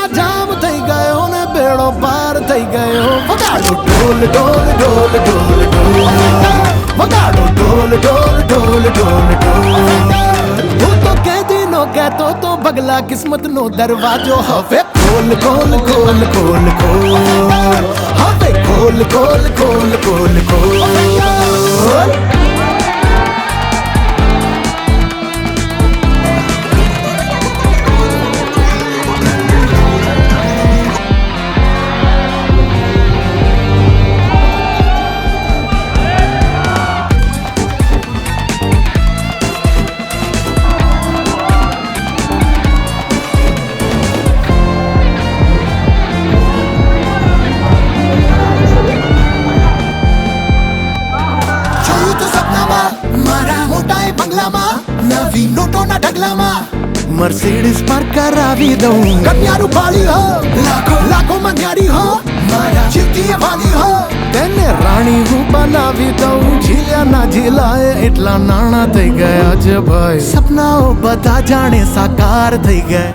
રસ્તા જામ થઈ ગયો ને બેડો પાર થઈ ગયો વગાડો ઢોલ ઢોલ ઢોલ ઢોલ ઢોલ વગાડો ઢોલ ઢોલ ઢોલ ઢોલ ઢોલ હું તો કેદીનો કહેતો તો બગલા કિસ્મત નો દરવાજો હવે ખોલ ખોલ ખોલ ખોલ ખોલ હવે ખોલ ખોલ ખોલ ખોલ ખોલ નવી નોટોના ઢગલામાં મર્સિડીઝ પર કરાવી દઉં કન્યારું પાળી હો લાખો લાખોમાં ન્યારી હો મારા જીતીએ વાલી હો તેને રાણી હું બનાવી દઉં ઝીલ્યા ના ઝીલાએ એટલા નાણા થઈ ગયા છે ભાઈ સપનાઓ બધા જાણે સાકાર થઈ ગયા